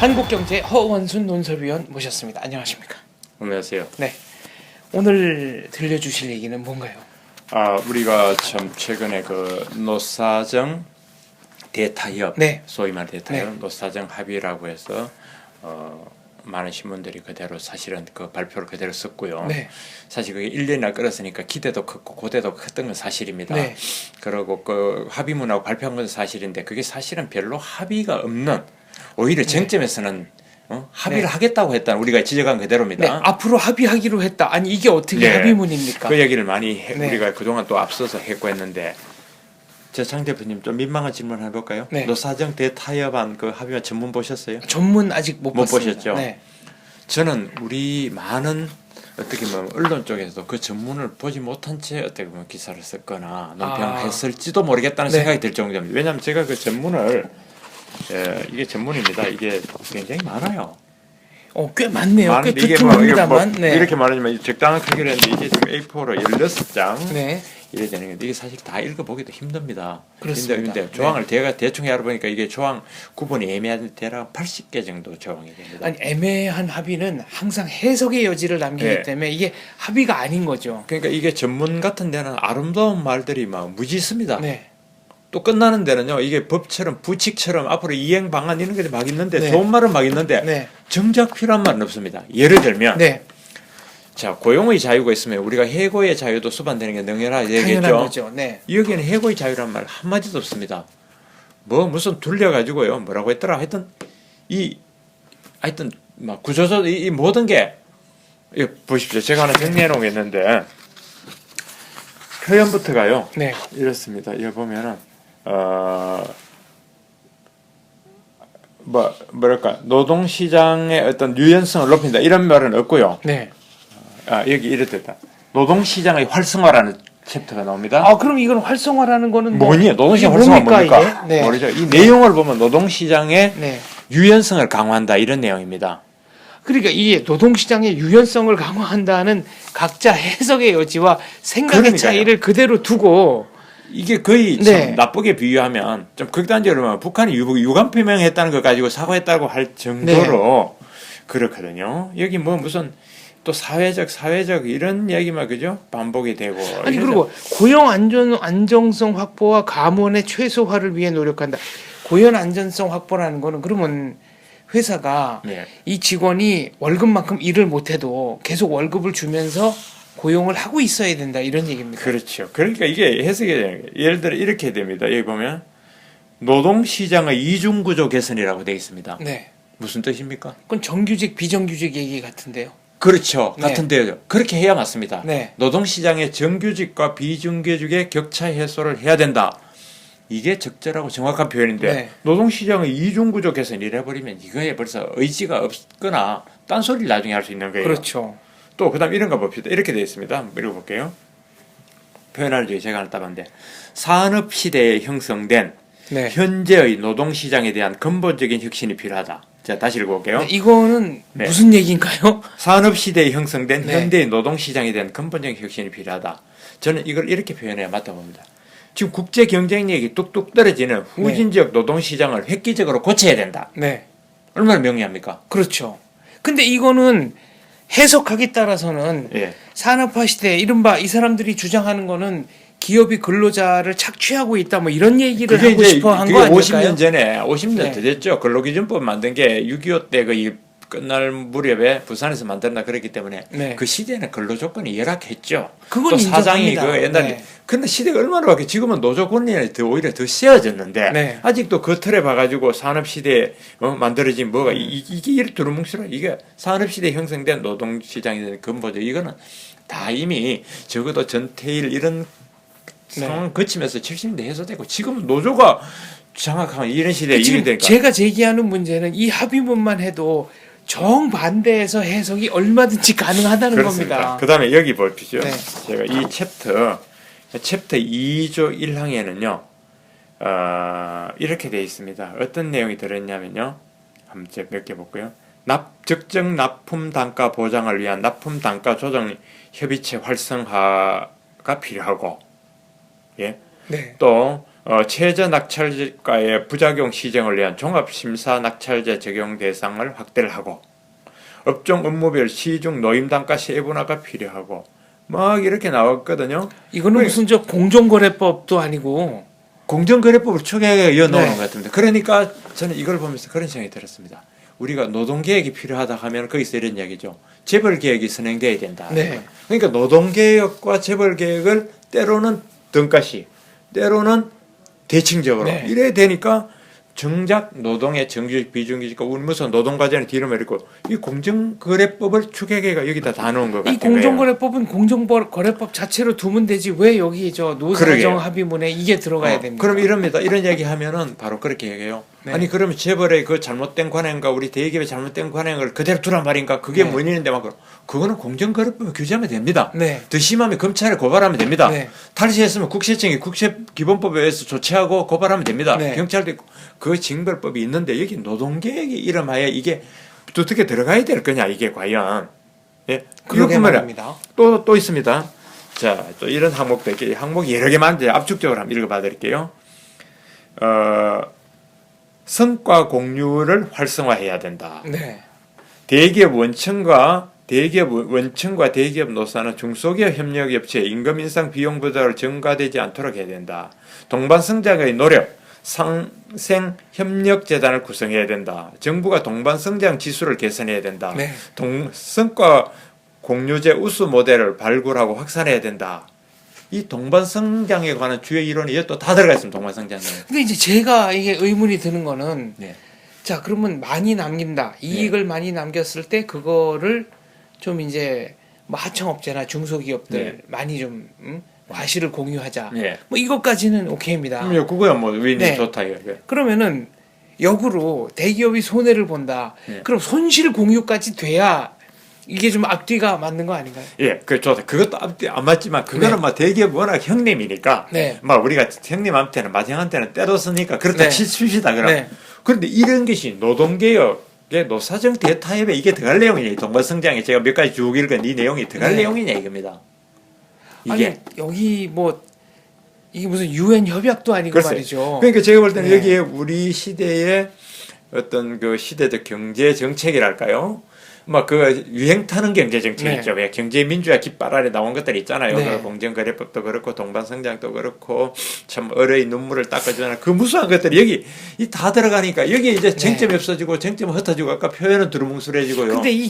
한국경제 허원순 논설위원 모셨습니다. 안녕하십니까? 안녕하세요. 네, 오늘 들려주실 얘기는 뭔가요? 우리가 참 최근에 그 노사정 대타협, 네. 소위 말 대타협, 네. 노사정 합의라고 해서 많은 신문들이 그대로 사실은 그 발표를 그대로 썼고요. 네. 사실 그게 1년이나 끌었으니까 기대도 컸고 고대도 컸던 건 사실입니다. 네. 그리고 그 합의문하고 발표한 건 사실인데 그게 사실은 별로 합의가 없는, 오히려 쟁점에서는 합의를 네. 하겠다고 했다는 우리가 지적한 네, 그대로입니다. 앞으로 합의하기로 했다. 아니 이게 어떻게 네. 합의문입니까? 그 얘기를 많이 네. 우리가 그동안 또 앞서서 했고 했는데, 장 대표님 좀 민망한 질문 해볼까요? 네. 노사정 대타협안 그 합의문 전문 보셨어요? 전문 아직 못 봤습니다. 보셨죠? 네. 저는 우리 많은 어떻게 보면 언론 쪽에서도 그 전문을 보지 못한 채 어떻게 보면 기사를 썼거나 논평했을지도 모르겠다는 네. 생각이 들 정도입니다. 왜냐하면 제가 그 전문을 이게 전문입니다. 이게 굉장히 많아요. 꽤 많네요. 꽤 많은데 이게 두툼합니다만. 뭐 네. 이렇게 말하지만 적당한 크기로 했는데 이게 지금 A4로 16장 네. 이래 되는 건데 이게 사실 다 읽어보기도 힘듭니다. 그렇습니다. 근데 조항을 대충 알아보니까 이게 조항 구분이 애매한 대략 80개 정도 조항이 됩니다. 아니 애매한 합의는 항상 해석의 여지를 남기기 네. 때문에 이게 합의가 아닌 거죠. 그러니까 이게 전문 같은 데는 아름다운 말들이 막 무지 있습니다. 네. 또 끝나는 데는요, 이게 법처럼 부칙처럼 앞으로 이행 방안 이런 게 막 있는데 네. 좋은 말은 막 있는데 네. 정작 필요한 말은 없습니다. 예를 들면 네. 자, 고용의 자유가 있으면 우리가 해고의 자유도 수반되는 게 능연하게 당연한 되겠죠. 거죠. 네. 여기에는 해고의 자유란 말 한마디도 없습니다. 무슨 둘려가지고요, 뭐라고 했더라. 하여튼 막 구조조 이 모든 게 이거 보십시오. 제가 하나 정리해 놓겠는데 표현부터가요. 네. 이렇습니다. 이거 보면은 뭐랄까 노동시장의 어떤 유연성을 높인다 이런 말은 없고요. 네. 여기 이랬다. 노동시장의 활성화라는 챕터가 나옵니다. 그럼 이건 활성화라는 거는 뭐니? 노동시장 이게 활성화 뭡니까, 뭡니까? 이게? 네. 모르죠. 이 내용을 보면 노동시장의 네. 유연성을 강화한다 이런 내용입니다. 그러니까 이게 노동시장의 유연성을 강화한다는 각자 해석의 여지와 생각의 그러니까요. 차이를 그대로 두고 이게 거의 네. 참 나쁘게 비유하면 좀 극단적으로 보면 북한이 유감 표명했다는 거 가지고 사과했다고 할 정도로 그렇거든요. 여기 뭐 무슨 또 사회적 이런 얘기만 그죠? 반복이 되고. 아니 그리고 고용 안정성 확보와 감원의 최소화를 위해 노력한다. 고용 안전성 확보라는 거는 그러면 회사가 네. 이 직원이 월급만큼 일을 못해도 계속 월급을 주면서 고용을 하고 있어야 된다 이런 얘기입니다. 그렇죠. 그러니까 이게 해석이 되는 거예요. 예를 들어 이렇게 됩니다. 여기 보면 노동시장의 이중구조 개선이라고 되어 있습니다. 네. 무슨 뜻입니까? 그건 정규직 비정규직 얘기 같은데요. 그렇죠. 네. 같은데요. 그렇게 해야 맞습니다. 네. 노동시장의 정규직과 비정규직의 격차 해소를 해야 된다. 이게 적절하고 정확한 표현인데 네. 노동시장의 이중구조 개선 이래버리면 이거에 벌써 의지가 없거나 딴소리를 나중에 할 수 있는 거예요. 그렇죠. 또 그다음 이런 거 봅시다. 이렇게 되어 있습니다. 한번 읽어볼게요. 표현할 중에 제가 하나 따봤는데 산업 시대에 형성된 네. 현재의 노동시장에 대한 근본적인 혁신이 필요하다. 자, 다시 읽어볼게요. 네, 이거는 네. 무슨 얘기인가요? 산업 시대에 형성된 네. 현대의 노동시장에 대한 근본적인 혁신이 필요하다. 저는 이걸 이렇게 표현해야 맞다 봅니다. 지금 국제 경쟁력이 뚝뚝 떨어지는 후진 지역 노동시장을 획기적으로 고쳐야 된다. 네. 얼마나 명료합니까? 그렇죠. 근데 이거는 해석하기 따라서는 예. 산업화 시대 이른바 이 사람들이 주장하는 거는 기업이 근로자를 착취하고 있다 뭐 이런 얘기를 그게 하고 이제 싶어 한 그게 거 아닐까요? 50년 전에 50년 네. 더 됐죠. 근로기준법 만든 게 6.25 때 그 끝날 무렵에 부산에서 만들었나 그랬기 때문에 네. 그 시대는 근로 조건이 열악했죠. 그건 또 사장이 인정합니다. 그 옛날에 네. 근데 시대가 얼마나 바뀌 지금은 노조 권리가 오히려 더 세워졌는데 네. 아직도 그 틀에 봐가지고 산업 시대에 만들어진 뭐가 이게 이렇게 두루뭉실하 이게 산업 시대에 형성된 노동 시장에 대한 근본적 이거는 다 이미 적어도 전태일 이런 상황 거치면서 70년대 해소되고 지금은 노조가 장악하면 이런 시대에 지금 일이 되니까 제가 제기하는 문제는 이 합의문만 해도 정반대에서 해석이 얼마든지 가능하다는 겁니다. 그 다음에 여기 보십시오. 네. 제가 이 챕터 2조 1항에는요, 이렇게 되어 있습니다. 어떤 내용이 들어있냐면요, 한번 제가 몇 개 볼게요. 적정 납품 단가 보장을 위한 납품 단가 조정 협의체 활성화가 필요하고, 예. 네. 또 최저 낙찰가의 부작용 시정을 위한 종합심사 낙찰제 적용 대상을 확대를 하고 업종 업무별 시중 노임 단가 세분화가 필요하고 막 이렇게 나왔거든요. 이거는 무슨 저 공정거래법도 아니고 공정거래법을 추가해 이어놓은 네. 것 같습니다. 그러니까 저는 이걸 보면서 그런 생각이 들었습니다. 우리가 노동개혁이 필요하다 하면 거기서 이런 이야기죠. 재벌개혁이 선행돼야 된다. 네. 그러니까 노동개혁과 재벌개혁을 때로는 등가시, 때로는 대칭적으로 네. 이래야 되니까 정작 노동의 정규직 비정규직과 우리 무슨 노동과제는 뒤로 밀고 이 공정거래법을 추계계가 여기다 다 넣은 것 같아요. 이 공정거래법은 공정거래법 자체로 두면 되지 왜 여기 저 노사정 합의문에 이게 들어가야 됩니까? 그럼 이럽니다. 이런 이야기 하면은 바로 그렇게 얘기해요. 네. 아니 그러면 재벌의 그 잘못된 관행과 우리 대기업의 잘못된 관행을 그대로 두란 말인가? 그게 네. 원인인데 막 그거는 공정거래법을 규제하면 됩니다. 네. 더 심하면 검찰에 고발하면 됩니다. 네. 탈시했으면 국세청이 국세기본법에 의해서 조치하고 고발하면 됩니다. 네. 경찰도 있고 그 징벌법이 있는데 여기 노동계획이 이름하에 이게 어떻게 들어가야 될 거냐 이게 과연 예? 그러게 이렇게 말이야. 말입니다. 또 있습니다. 자, 또 이런 항목도 있게 항목이 여러 개 많은데 압축적으로 한번 읽어봐 드릴게요. 성과 공유를 활성화해야 된다. 네. 대기업 원청과 대기업 노사는 중소기업 협력업체 임금 인상 비용 부담을 증가되지 않도록 해야 된다. 동반성장의 노력, 상생 협력재단을 구성해야 된다. 정부가 동반성장 지수를 개선해야 된다. 네. 성과 공유제 우수 모델을 발굴하고 확산해야 된다. 이 동반성장에 관한 주요 이론이 또 다 들어가 있습니다. 동반성장에. 근데 이제 제가 이게 의문이 드는 거는 네. 자 그러면 많이 남긴다 이익을 많이 남겼을 때 그거를 좀 이제 뭐 하청업체나 중소기업들 네. 많이 좀 과실을 공유하자 네. 뭐 이것까지는 오케이입니다. 그거야 뭐 윈이 네. 좋다 이거. 그러면은 역으로 대기업이 손해를 본다. 네. 그럼 손실 공유까지 돼야 이게 좀 앞뒤가 맞는 거 아닌가요? 예, 그 좋다. 그것도 앞뒤 안 맞지만 그거는 네. 막 대기업 워낙 형님이니까 네. 막 우리가 형님한테는 마장한테는 때렸으니까 그렇다 네. 칩시다 그럼. 네. 그런데 이런 것이 노동개혁의 노사정 대타협에 이게 들어갈 내용이냐. 동반성장에 제가 몇 가지 쭉 읽은 이 내용이 들어갈 네. 내용이냐 이겁니다. 이게 아니 여기 뭐 이게 무슨 유엔 협약도 아니고 글쎄. 말이죠. 그러니까 제가 볼 때는 네. 여기에 우리 시대의 어떤 그 시대적 경제 정책이랄까요? 막 그 유행 타는 경제 정책 네. 있죠. 왜 경제 민주화 깃발 아래 나온 것들이 있잖아요. 네. 그 공정거래법도 그렇고 동반성장도 그렇고 참 어려의 눈물을 닦아주는 그 무수한 것들이 여기 이 다 들어가니까 여기 이제 쟁점이 없어지고 쟁점이 흩어지고 아까 표현은 두루뭉술해지고요. 근데 이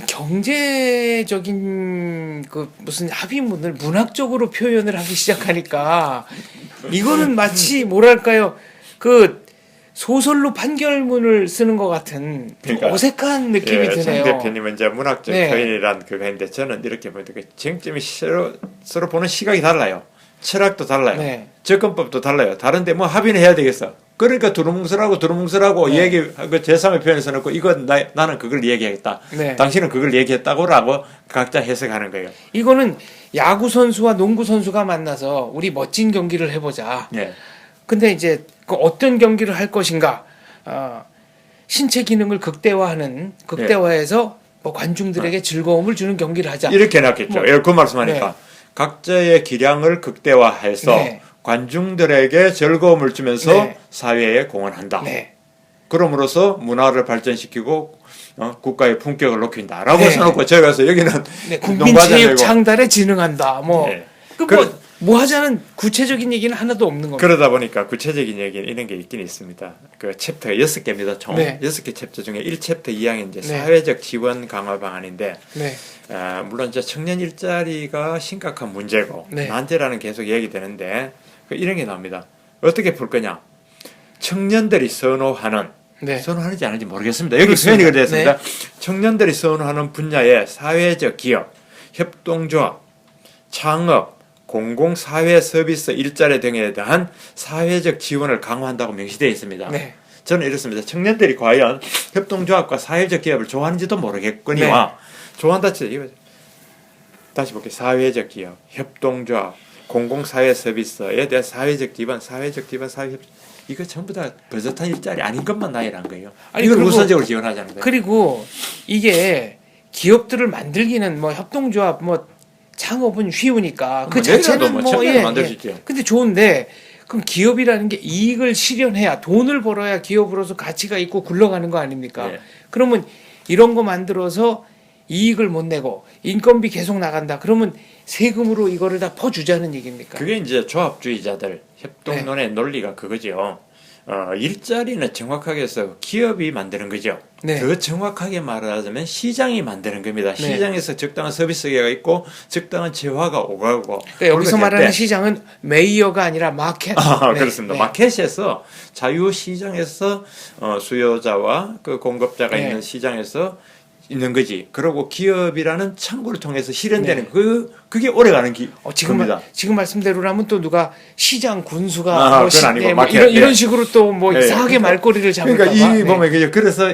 경제적인 그 무슨 합의문을 문학적으로 표현을 하기 시작하니까 이거는 마치 뭐랄까요 그 소설로 판결문을 쓰는 것 같은 좀 그러니까, 어색한 느낌이 예, 장 드네요. 대표님은 이제 문학적 네. 표현이란 그거 했는데 저는 이렇게 보니까 쟁점이 서로 보는 시각이 달라요. 철학도 달라요. 네. 접근법도 달라요. 다른데 뭐 합의는 해야 되겠어. 그러니까 두루뭉술하고 네. 얘기 그 제3의 표현에서 놓고 이건 나는 그걸 얘기하겠다. 네. 당신은 그걸 얘기했다고라고 각자 해석하는 거예요. 이거는 야구 선수와 농구 선수가 만나서 우리 멋진 경기를 해보자. 예. 근데 이제 그 어떤 경기를 할 것인가? 신체 기능을 극대화해서 뭐 관중들에게 즐거움을 주는 경기를 하자. 이렇게 해놨겠죠. 뭐, 예, 그 말씀하니까 네. 각자의 기량을 극대화해서 네. 관중들에게 즐거움을 주면서 네. 사회에 공헌한다. 네. 그럼으로써 문화를 발전시키고 국가의 품격을 높인다라고 네. 써놓고 저기 가서 여기는 네, 국민체육 창달에 진흥한다. 뭐, 네. 뭐 하자는 구체적인 얘기는 하나도 없는 겁니다. 그러다 보니까 구체적인 얘기는 이런 게 있긴 있습니다. 그 챕터가 6개입니다. 총 네. 6개 챕터 중에 1챕터 2항이 이제 네. 사회적 지원 강화 방안인데 네. 물론 이제 청년 일자리가 심각한 문제고 네. 난제라는 계속 얘기되는데 이런 게 나옵니다. 어떻게 풀 거냐? 청년들이 선호하는 네. 선호하는지 아닌지 모르겠습니다. 여기 그렇습니다. 표현이 그랬습니다. 네. 청년들이 선호하는 분야의 사회적 기업, 협동조합, 창업, 공공사회 서비스 일자리 등에 대한 사회적 지원을 강화한다고 명시되어 있습니다. 네. 저는 이렇습니다. 청년들이 과연 협동조합과 사회적 기업을 좋아하는지도 모르겠거니와 좋아한다 치죠. 다시 볼게요. 사회적 기업, 협동조합, 공공사회 서비스에 대한 사회적 기반, 이거 전부 다 버젓한 일자리 아닌 것만 나열한 거예요. 아니, 이걸 그리고- 우선적으로 지원하자는 거예요. 그리고 이게 기업들을 만들기는 뭐 협동조합 뭐 창업은 쉬우니까 그 뭐 내일이라도 자체는 뭐 뭐 청년을 만들 수 있죠. 근데 좋은데 그럼 기업이라는 게 이익을 실현해야 돈을 벌어야 기업으로서 가치가 있고 굴러가는 거 아닙니까? 네. 그러면 이런 거 만들어서 이익을 못 내고 인건비 계속 나간다. 그러면 세금으로 이거를 다 퍼주자는 얘기입니까? 그게 이제 조합주의자들 협동론의 논리가 그거죠. 일자리는 정확하게 해서 기업이 만드는 거죠. 네. 더 정확하게 말하자면 시장이 만드는 겁니다. 네. 시장에서 적당한 서비스가 있고 적당한 재화가 오가고. 그러니까 여기서 말하는 때 시장은 메이어가 아니라 마켓. 네. 그렇습니다. 네. 마켓에서 자유시장에서 수요자와 그 공급자가 네. 있는 시장에서 있는 거지. 그리고 기업이라는 창구를 통해서 실현되는 네. 그게 오래가는 겁니다. 지금 말씀대로라면 또 누가 시장 군수가 그건 아니고 뭐 마켓. 이런 식으로 또 뭐 네. 이상하게 말꼬리를 잡을까 봐. 그러니까 이 네. 보면 그죠. 그래서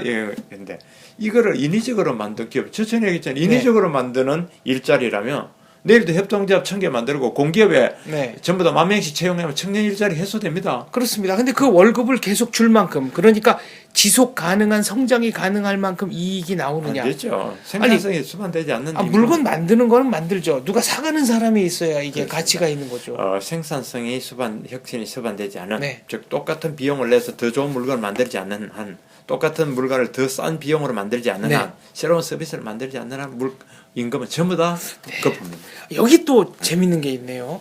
근데 이거를 인위적으로 만든 기업, 저전에 얘기했잖아요. 인위적으로 만드는 일자리라면 내일도 협동조합 1000개 만들고 공기업에 네. 전부 다 10,000명씩 채용하면 청년 일자리 해소됩니다. 그렇습니다. 근데 그 월급을 계속 줄 만큼, 그러니까 지속 가능한 성장이 가능할 만큼 이익이 나오느냐. 안 되죠. 생산성이 수반되지 않는데. 물건 만드는 거는 만들죠. 누가 사가는 사람이 있어야 이게 그렇습니다. 가치가 있는 거죠. 생산성이 혁신이 수반되지 않은, 네. 즉 똑같은 비용을 내서 더 좋은 물건을 만들지 않는 한, 똑같은 물건을 더 싼 비용으로 만들지 않는 네. 한, 새로운 서비스를 만들지 않는 한 임금은 전부 다 거품입니다. 여기 또 재밌는 게 있네요.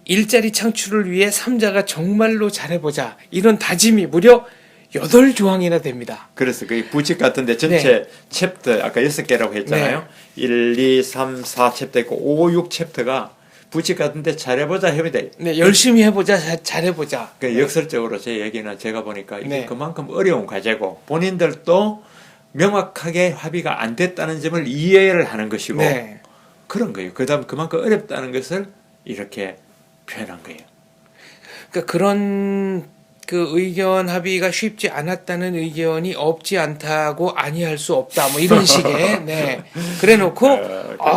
일자리 창출을 위해 삼자가 정말로 잘해보자. 이런 다짐이 무려 8조항이나 됩니다. 그래서 그 부칙 같은데 전체 챕터 아까 6개라고 했잖아요. 1, 2, 3, 4 챕터 있고 5, 6 챕터가 부칙 같은데 잘해보자 해보자. 네, 열심히 해보자, 잘해보자. 그 역설적으로 제 얘기는 제가 보니까 이게 네. 그만큼 어려운 과제고 본인들도 명확하게 합의가 안 됐다는 점을 이해를 하는 것이고 네. 그런 거예요. 그다음 그만큼 어렵다는 것을 이렇게 표현한 거예요. 그러니까 그런 그 의견 합의가 쉽지 않았다는 의견이 없지 않다고 아니할 수 없다. 뭐 이런 식의 네. 그래놓고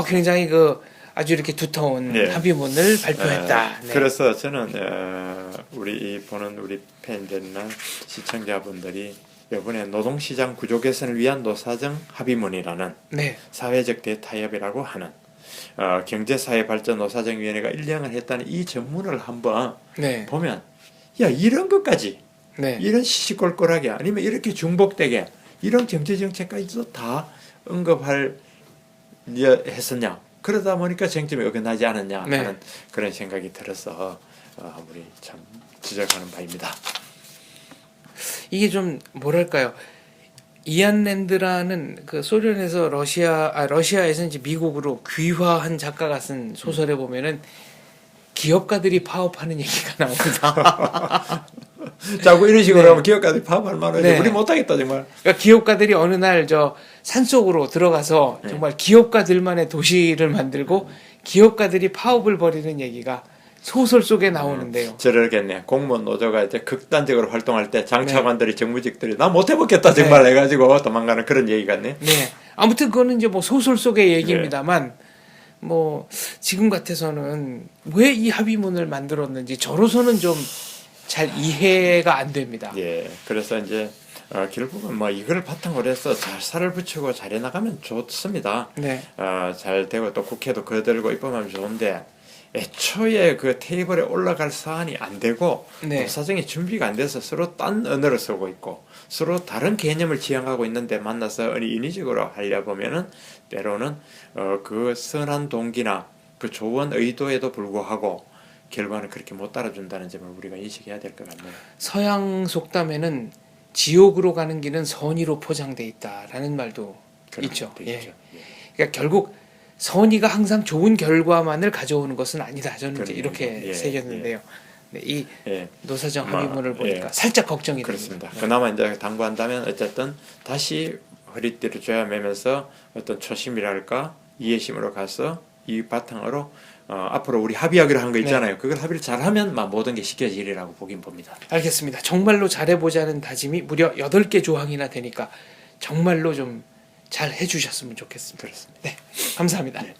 굉장히 그 아주 이렇게 두터운 네. 합의문을 발표했다. 네. 그래서 저는 우리 보는 우리 팬들이나 시청자분들이 이번에 노동시장 구조 개선을 위한 노사정 합의문이라는 네. 사회적 대타협이라고 하는 경제사회발전 노사정위원회가 1년을 했다는 이 전문을 한번 네. 보면 야 이런 것까지 네. 이런 시시콜콜하게 아니면 이렇게 중복되게 이런 경제정책까지도 다 언급할 했었냐 그러다 보니까 쟁점이 어긋나지 않았냐 네. 하는 그런 생각이 들어서 우리 참 지적하는 바입니다. 이게 좀 뭐랄까요? 이안랜드라는 그 소련에서 러시아에서 이제 미국으로 귀화한 작가가 쓴 소설에 보면은 기업가들이 파업하는 얘기가 나옵니다. 자꾸 이런 식으로 네. 하면 기업가들이 파업할 만하죠. 네. 우리 못하겠다 정말. 그러니까 기업가들이 어느 날 저 산속으로 들어가서 네. 정말 기업가들만의 도시를 만들고 기업가들이 파업을 벌이는 얘기가 소설 속에 나오는데요. 저러겠네. 공무원 노조가 이제 극단적으로 활동할 때 장차관들이 정무직들이 나 못해먹겠다 정말 네. 해가지고 도망가는 그런 얘기 같네. 네. 아무튼 그거는 이제 뭐 소설 속의 얘기입니다만 뭐 지금 같아서는 왜 이 합의문을 만들었는지 저로서는 좀 잘 이해가 안 됩니다. 예. 그래서 이제 결국은 뭐 이걸 바탕으로 해서 잘 살을 붙이고 잘해 나가면 좋습니다. 네. 잘 되고 또 국회도 거들고 입법하면 좋은데 애초에 그 테이블에 올라갈 사안이 안 되고 네. 사정이 준비가 안 돼서 서로 딴 언어를 쓰고 있고 서로 다른 개념을 지향하고 있는데 만나서 인위적으로 하려 보면은 때로는 그 선한 동기나 그 좋은 의도에도 불구하고 결과는 그렇게 못 따라준다는 점을 우리가 인식해야 될 것 같네요. 서양 속담에는 지옥으로 가는 길은 선의로 포장돼 있다라는 말도 있죠. 예. 있죠. 그러니까 결국 선의가 항상 좋은 결과만을 가져오는 것은 아니다. 저는 이제 이렇게 예, 새겼는데요. 네, 이 예. 노사정 합의문을 보니까 예. 살짝 걱정이 그렇습니다. 됩니다. 그나마 이제 당부한다면 어쨌든 다시 허리띠를 조여매면서 어떤 초심이랄까 이해심으로 가서 이 바탕으로 앞으로 우리 합의하기로 한 거 있잖아요. 그걸 합의를 잘하면 모든 게 시켜지리라고 보긴 봅니다. 알겠습니다. 정말로 잘해보자는 다짐이 무려 8개 조항이나 되니까 정말로 좀 잘 해주셨으면 좋겠습니다. 그렇습니다. 네, 감사합니다. 네.